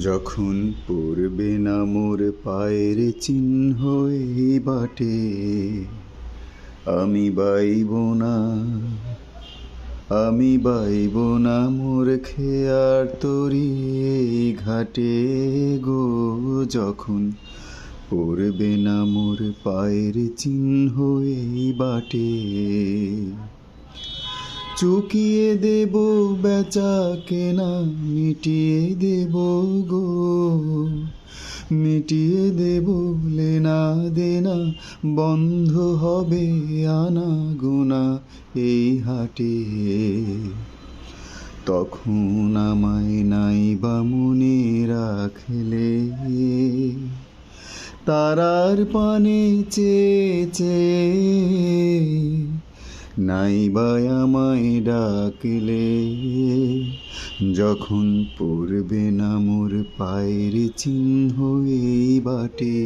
যখন পড়বে না মোর পায়ের চিহ্ন এই বাটে, আমি বাইব না, আমি বাইব না মোর খেয়ার তরি এই ঘাটে গো। যখন পড়বে না মোর পায়ের চিহ্ন এই বাটে, চুকিয়ে দেব বেচা কেনা, মিটিয়ে দেব গো, মিটিয়ে দেব লেনা দেনা, বন্ধ হবে আনা গোনা এই হাটে। তখন আমায় নাই বা মনে রাখলে, তারার পানে চেয়ে নাই বা আমায় ডাকলে। যখন পড়বে না মোর পায়ের চিহ্ন এই বাটে।